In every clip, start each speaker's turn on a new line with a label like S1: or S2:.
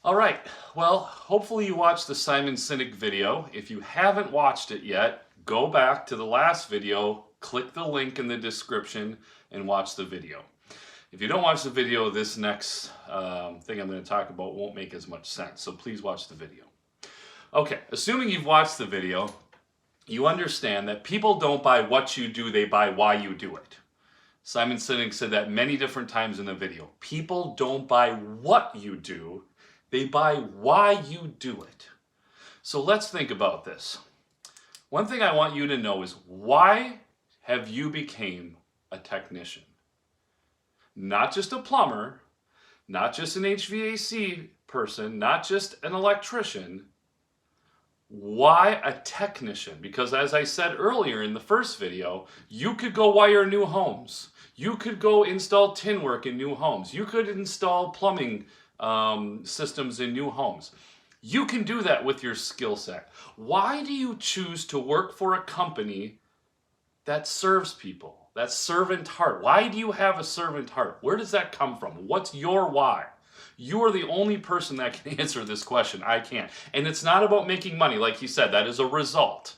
S1: All right, well, hopefully you watched the Simon Sinek video. If you haven't watched it yet, go back to the last video, click the link in the description, and watch the video. If you don't watch the video, this next thing I'm going to talk about won't make as much sense, so please watch the video. Okay, assuming you've watched the video, you understand that people don't buy what you do, they buy why you do it. Simon Sinek said that many different times in the video. People don't buy what you do, they buy why you do it. So let's think about this. One thing I want you to know is, why have you become a technician? Not just a plumber, not just an HVAC person, not just an electrician. Why a technician? Because as I said earlier in the first video, you could go wire new homes. You could go install tin work in new homes. You could install plumbing systems in new homes. You can do that with your skill set. Why do you choose to work for a company that serves people? That servant heart. Why do you have a servant heart? Where does that come from? What's your why? You are the only person that can answer this question. I can't. And it's not about making money, like he said. That is a result.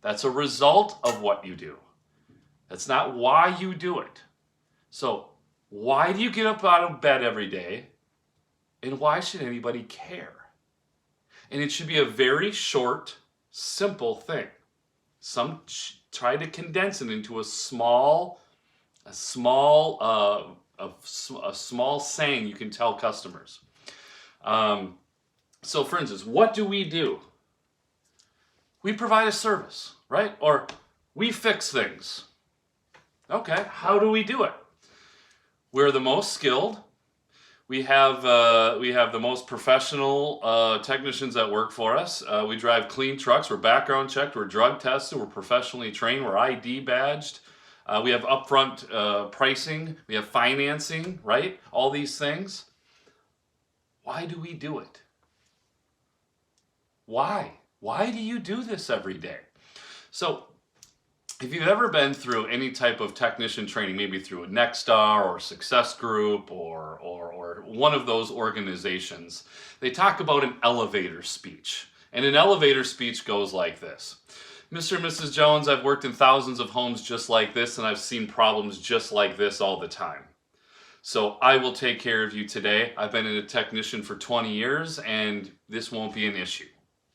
S1: That's a result of what you do. That's not why you do it. So why do you get up out of bed every day? And why should anybody care? And it should be a very short, simple thing. Some try to condense it into a small saying you can tell customers. So for instance, what do? We provide a service, right? Or we fix things. Okay, how do we do it? We're the most skilled. We have the most professional technicians that work for us. We drive clean trucks. We're background checked. We're drug tested. We're professionally trained. We're ID badged. We have upfront pricing. We have financing, right? All these things. Why do we do it? Why? Why do you do this every day? So if you've ever been through any type of technician training, maybe through a Nexstar or Success Group or one of those organizations, they talk about an elevator speech. And an elevator speech goes like this. Mr. and Mrs. Jones, I've worked in thousands of homes just like this, and I've seen problems just like this all the time. So I will take care of you today. I've been a technician for 20 years, and this won't be an issue.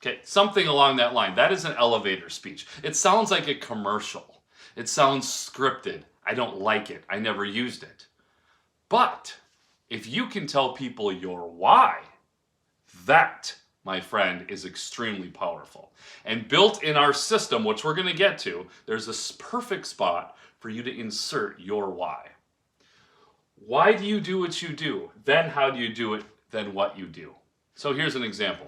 S1: Okay, something along that line. That is an elevator speech. It sounds like a commercial. It sounds scripted. I don't like it. I never used it. But if you can tell people your why, that, my friend, is extremely powerful. And built in our system, which we're going to get to, there's this perfect spot for you to insert your why. Why do you do what you do? Then how do you do it? Then what you do. So here's an example.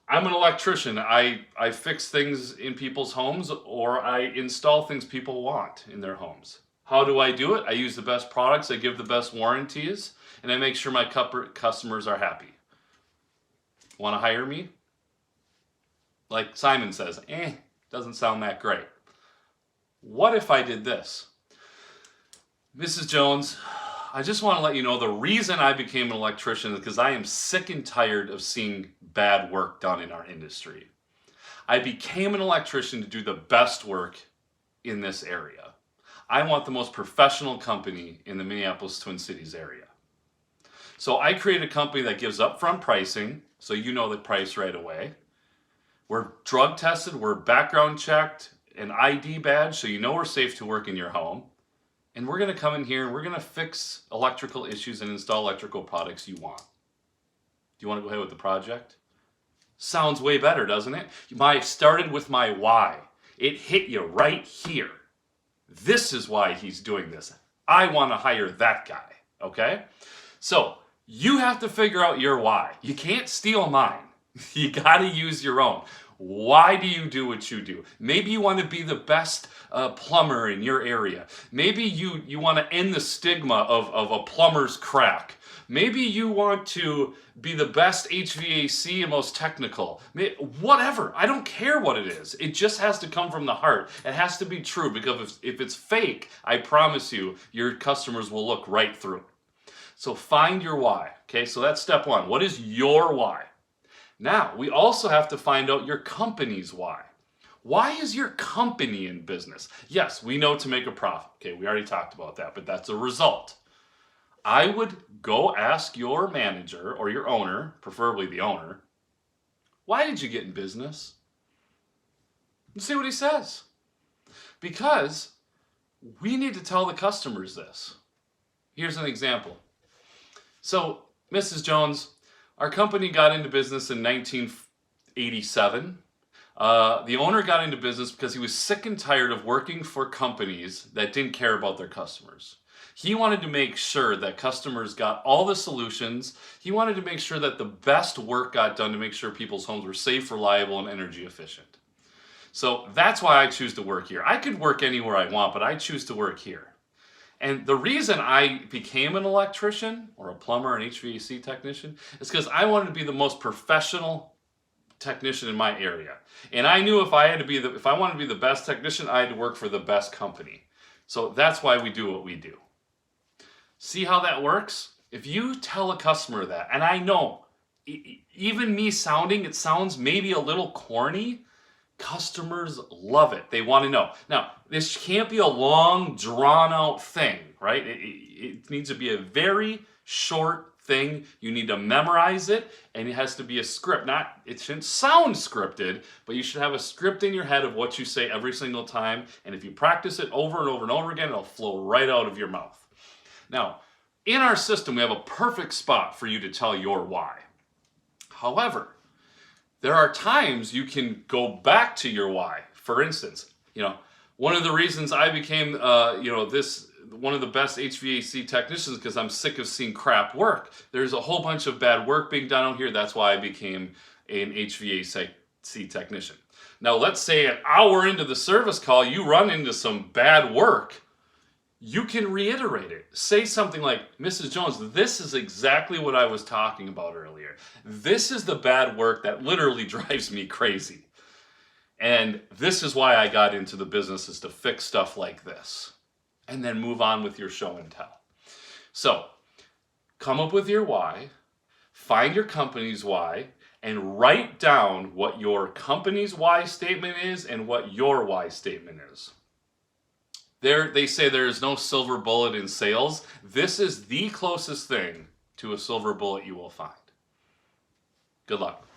S1: I'm an electrician. I fix things in people's homes, or I install things people want in their homes. How do I do it? I use the best products, I give the best warranties, and I make sure my customers are happy. Want to hire me? Like Simon says, doesn't sound that great. What if I did this? Mrs. Jones, I just want to let you know the reason I became an electrician is because I am sick and tired of seeing bad work done in our industry. I became an electrician to do the best work in this area. I want the most professional company in the Minneapolis Twin Cities area. So I created a company that gives upfront pricing, so you know the price right away. We're drug tested, we're background checked, an ID badge, so you know we're safe to work in your home. And we're going to come in here and we're going to fix electrical issues and install electrical products you want. Do you want to go ahead with the project? Sounds way better, doesn't it? I started with my why. It hit you right here. This is why he's doing this. I want to hire that guy, okay? So you have to figure out your why. You can't steal mine. You got to use your own. Why do you do what you do? Maybe you want to be the best plumber in your area. Maybe you want to end the stigma of a plumber's crack. Maybe you want to be the best HVAC and most technical. Whatever. I don't care what it is. It just has to come from the heart. It has to be true, because if it's fake, I promise you, your customers will look right through it. So find your why. Okay, so that's step one. What is your why? Now, we also have to find out your company's why. Why is your company in business? Yes, we know to make a profit. Okay, we already talked about that, but that's a result. I would go ask your manager or your owner, preferably the owner, why did you get in business? And see what he says. Because we need to tell the customers this. Here's an example. So, Mrs. Jones, our company got into business in 1987. The owner got into business because he was sick and tired of working for companies that didn't care about their customers. He wanted to make sure that customers got all the solutions. He wanted to make sure that the best work got done to make sure people's homes were safe, reliable, and energy efficient. So that's why I choose to work here. I could work anywhere I want, but I choose to work here. And the reason I became an electrician or a plumber, an HVAC technician, is because I wanted to be the most professional technician in my area. And I knew if I wanted to be the best technician, I had to work for the best company. So that's why we do what we do. See how that works? If you tell a customer that, and I know, even me it sounds maybe a little corny, customers love it. They want to know. Now, this can't be a long, drawn-out thing, right? It needs to be a very short thing. You need to memorize it, and it has to be a script. It shouldn't sound scripted, but you should have a script in your head of what you say every single time, and if you practice it over and over and over again, it'll flow right out of your mouth. Now, in our system, we have a perfect spot for you to tell your why. However, there are times you can go back to your why. For instance, one of the reasons I became, one of the best HVAC technicians because I'm sick of seeing crap work. There's a whole bunch of bad work being done out here. That's why I became an HVAC technician. Now, let's say an hour into the service call, you run into some bad work. You can reiterate it. Say something like, Mrs. Jones, this is exactly what I was talking about earlier. This is the bad work that literally drives me crazy. And this is why I got into the business, is to fix stuff like this. And then move on with your show and tell. So, come up with your why, find your company's why, and write down what your company's why statement is and what your why statement is. They say there is no silver bullet in sales. This is the closest thing to a silver bullet you will find. Good luck.